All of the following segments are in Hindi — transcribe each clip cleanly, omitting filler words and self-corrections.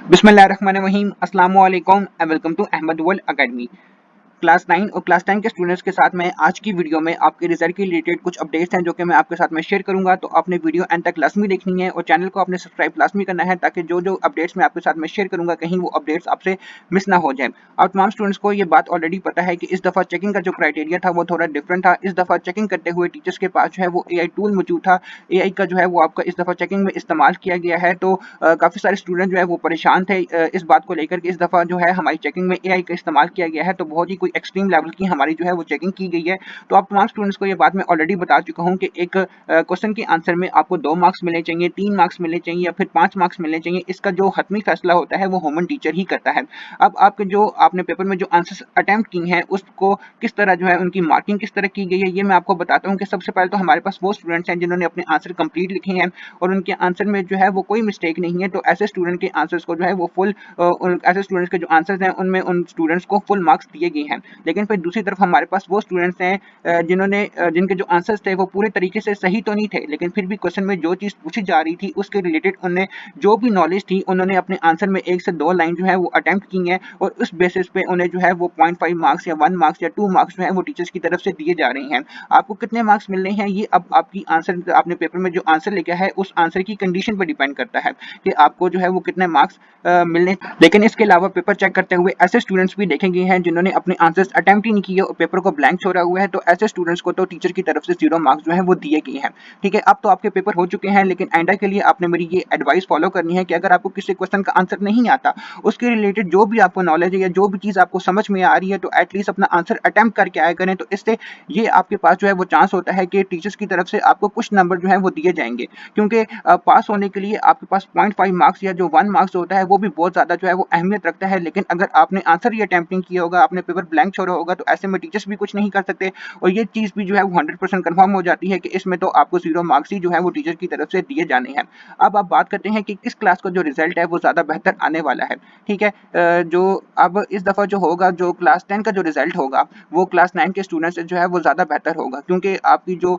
बिस्मिल्लाहिर्रहमानिर्रहीम अस्सलामु अलैकुम and welcome to Ahmad World Academy. Class 9 और क्लास 10 के स्टूडेंट्स के साथ मैं आज की वीडियो में आपके रिजल्ट के रिलेटेड कुछ अपडेट्स हैं जो कि मैं आपके साथ में शेयर करूंगा। तो आपने वीडियो एंड तक लाजमी देखनी है और चैनल को आपने सब्सक्राइब लाजमी करना है ताकि जो जो अपडेट्स मैं आपके साथ में शेयर करूंगा कहीं वो अपडेट्स आपसे मिस ना हो जाए। और तमाम स्टूडेंट्स को ये बात ऑलरेडी पता है कि इस दफ़ा चेकिंग का जो क्राइटेरिया था वो थोड़ा डिफरेंट था। इस दफ़ा चेकिंग करते हुए टीचर्स के पास जो है वो AI टूल मौजूद था। AI का जो है वो आपका इस दफ़ा चेकिंग में इस्तेमाल किया गया है। तो काफ़ी सारे स्टूडेंट जो है वो परेशान थे इस बात को लेकर कि इस दफ़ा जो है हमारी चेकिंग में AI का इस्तेमाल किया गया है, तो बहुत ही कोई एक्सट्रीम लेवल की हमारी जो है वो चेकिंग की गई है। तो आप तमाम स्टूडेंट्स को ये बात मैं ऑलरेडी बता चुका हूँ कि एक क्वेश्चन के आंसर में आपको 2 मार्क्स मिलने चाहिए, 3 मार्क्स मिलने चाहिए या फिर 5 मार्क्स मिलने चाहिए। इसका जो हतमी फैसला होता है वो ह्यूमन टीचर ही करता है। अब आपके जो आपने पेपर में जो आंसर्स अटेम्प्ट की हैं उसको किस तरह जो है उनकी मार्किंग किस तरह की गई है ये मैं आपको बताता हूँ कि सबसे पहले तो हमारे पास वो स्टूडेंट्स हैं जिन्होंने अपने आंसर कंप्लीट लिखे हैं और उनके आंसर में जो है वो कोई मिस्टेक नहीं है। तो ऐसे स्टूडेंट के आंसर्स को जो है वो फुल ऐसे स्टूडेंट्स के जो आंसर्स हैं उनमें उन स्टूडेंट्स को फुल मार्क्स दिए गए हैं। लेकिन फिर दूसरी तरफ हमारे पास वो स्टूडेंट्स हैं जिनके जो आंसर्स थे वो पूरे तरीके से सही तो नहीं थे, लेकिन फिर भी क्वेश्चन में जो चीज़ पूछी जा रही थी उसके रिलेटेड उन्हें जो भी नॉलेज थी उन्होंने अपने आंसर में 1 से 2 लाइन जो है वो अटेम्प्ट की हैं और उस बेसिस पे उन्हें जो है वो 0.5 मार्क्स या 1 मार्क्स या 2 मार्क्स जो है वो टीचर्स की तरफ से दिए जा रहे हैं। आपको कितने मार्क्स मिलने हैं ये अब आपकी आंसर आपने पेपर में जो आंसर लिखा है उस आंसर की कंडीशन पर डिपेंड करता है कि आपको जो है वो कितने मार्क्स मिलने। लेकिन इसके अलावा पेपर चेक करते हुए ऐसे स्टूडेंट्स भी देखे गए हैं जिन्होंने अपने आंसर्स अटेम्प्ट ही नहीं किए और पेपर को ब्लैंक छोड़ा हुआ है। तो ऐसे स्टूडेंट्स को तो टीचर की तरफ से 0 मार्क्स जो है वो दिए गए हैं। ठीक है, अब तो आपके पेपर हो चुके हैं, लेकिन आइंदा के लिए आपने मेरी ये एडवाइस फॉलो करनी है कि अगर आपको किसी क्वेश्चन का आंसर नहीं आता, उसके रिलेटेड जो भी आपको नॉलेज है या जो भी चीज़ आपको समझ में आ रही है तो एटलीस्ट अपना आंसर अटेम्प्ट करके आया करें। तो इससे ये आपके पास जो है वो चांस होता है कि टीचर्स की तरफ से आपको कुछ नंबर जो है वो दिए जाएंगे, क्योंकि पास होने के लिए आपके पास 0.5 मार्क्स या जो 1 मार्क्स होता है वो भी बहुत ज़्यादा जो है वो अहमियत रखता है। लेकिन अगर आपने आंसर ही अटेम्प्ट नहीं किया होगा, आपने पेपर ब्लैंक छोड़ा होगा, तो ऐसे में टीचर्स भी कुछ नहीं कर सकते और ये चीज़ भी जो है वो 100% कंफर्म हो जाती है कि इसमें तो आपको 0 मार्क्स ही जो है वो टीचर की तरफ से दिए जाने हैं। अब आप बात करते हैं कि किस क्लास का जो रिजल्ट है वो ज़्यादा बेहतर आने वाला है। ठीक है, जो अब इस दफ़ा जो होगा, जो क्लास 10 का जो रिजल्ट होगा वो क्लास 9 के स्टूडेंट से जो है वो ज़्यादा बेहतर होगा, क्योंकि आपकी जो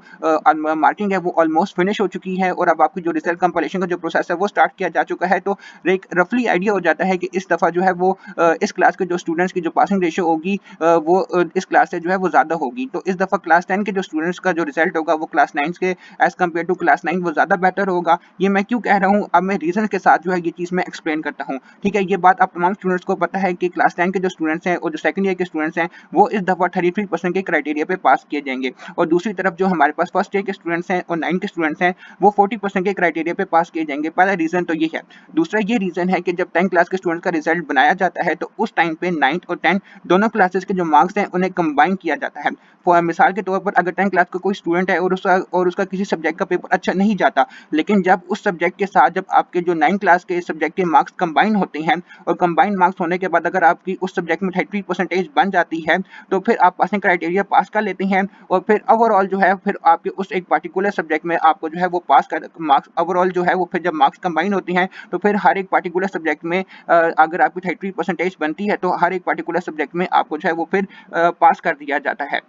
मार्किंग है वो ऑलमोस्ट फिनिश हो चुकी है और अब आपकी जो रिजल्ट कंपाइलेशन का जो प्रोसेस है वो स्टार्ट किया जा चुका है। तो एक रफली आइडिया हो जाता है कि इस दफ़ा जो है वो इस क्लास के जो स्टूडेंट्स की जो पासिंग रेशियो होगी वो इस क्लास से जो है वो ज़्यादा होगी। तो इस दफ़ा क्लास 10 के जो स्टूडेंट्स का जो रिजल्ट होगा वो क्लास 9 के एज़ कम्पेयर टू क्लास 9 वो ज़्यादा बेटर होगा। ये मैं क्यों कह रहा हूँ, अब मैं रीज़न के साथ जो है ये चीज़ मैं एक्सप्लेन करता हूँ। ठीक है, ये बात आप तमाम स्टूडेंट्स को पता है कि क्लास 10 के जो स्टूडेंट्स हैं और जो सेकंड ईयर के स्टूडेंट्स हैं वो इस दफ़ा 33% के क्राइटेरिया पे पास किए जाएंगे और दूसरी तरफ जो हमारे पास फर्स्ट ईयर के स्टूडेंट्स हैं और 9 के स्टूडेंट्स हैं वो 40% के क्राइटेरिया पे पास किए जाएंगे। पहला रीज़न तो ये है। दूसरा ये रीज़न है कि जब 10 क्लास के स्टूडेंट्स का रिजल्ट बनाया जाता है तो उस टाइम पे 9th और 10 दोनों क्लासेस के जो मार्क्स हैं उन्हें कंबाइन किया जाता है। फॉर मिसाल के तौर पर अगर 10 क्लास का कोई स्टूडेंट है और उसका किसी सब्जेक्ट का पेपर अच्छा नहीं जाता, लेकिन जब उस सब्जेक्ट के साथ जब आपके जो 9 क्लास के सब्जेक्ट के मार्क्स कंबाइन होते हैं और कंबाइन मार्क्स होने के बाद अगर आपकी उस सब्जेक्ट में 30% बन जाती है तो फिर आप पासिंग क्राइटेरिया पास कर लेते हैं और फिर ओवरऑल जो है फिर आपके उस एक पार्टिकुलर सब्जेक्ट में आपको जो है वो पास कर मार्क्स ओवरऑल जो है वो फिर जब मार्क्स कंबाइन होते हैं तो फिर हर एक पार्टिकुलर सब्जेक्ट में अगर आपकी 30% बनती है तो हर एक पार्टिकुलर सब्जेक्ट में आपको जो है वो फिर पास कर दिया जाता है।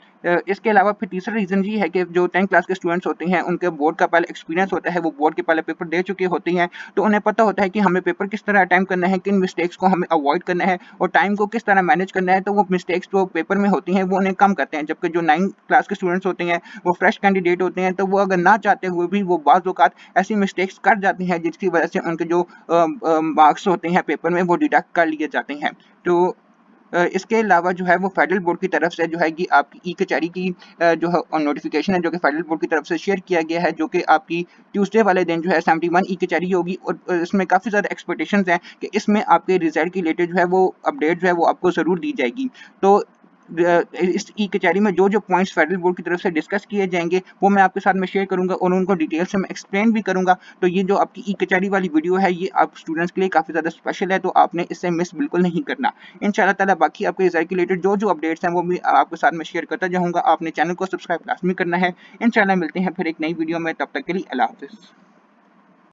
इसके अलावा फिर तीसरा रीज़न ये है कि जो 10 क्लास के स्टूडेंट्स होते हैं उनके बोर्ड का पहले एक्सपीरियंस होता है, वो बोर्ड के पहले पेपर दे चुके होते हैं, तो उन्हें पता होता है कि हमें पेपर किस तरह अटेम्प्ट करना है, किन मिस्टेक्स को हमें अवॉइड करना है और टाइम को किस तरह मैनेज करना है। तो वो मिस्टेक्स जो पेपर में होती हैं वो उन्हें कम करते हैं, जबकि जो 9 क्लास के स्टूडेंट्स होते हैं वो फ्रेश कैंडिडेट होते हैं, तो वो अगर ना चाहते हुए भी वो बाज़ औक़ात ऐसी मिस्टेक्स कर जाते हैं जिसकी वजह से उनके जो मार्क्स होते हैं पेपर में वो डिडक्ट कर लिए जाते हैं। तो इसके अलावा जो है वो फेडरल बोर्ड की तरफ से जो है कि आपकी ई कचहरी की जो है नोटिफिकेशन है जो कि फेडरल बोर्ड की तरफ से शेयर किया गया है, जो कि आपकी ट्यूसडे वाले दिन जो है 71 ई कचहरी होगी और इसमें काफ़ी ज़्यादा एक्सपेक्टेशंस हैं कि इसमें आपके रिजल्ट के रिलेटेड जो है वो अपडेट जो है वो आपको ज़रूर दी जाएगी। तो इस ई कचहरी में जो जो पॉइंट्स फेडरल बोर्ड की तरफ से डिस्कस किए जाएंगे वो मैं आपके साथ में शेयर करूंगा और उनको डिटेल से मैं एक्सप्लेन भी करूंगा। तो ये जो आपकी ई कचहरी वाली वीडियो है ये आप स्टूडेंट्स के लिए काफ़ी ज़्यादा स्पेशल है, तो आपने इससे मिस बिल्कुल नहीं करना। इंशाल्लाह ताला बाकी आपके रिजल्ट के रिलेटेड जो जो अपडेट्स हैं वो भी आपके साथ में शेयर करता जाऊंगा। आपने चैनल को सब्सक्राइब लाजमी करना है। इंशाल्लाह मिलते हैं फिर एक नई वीडियो में, तब तक के लिए अल्लाह हाफिज़।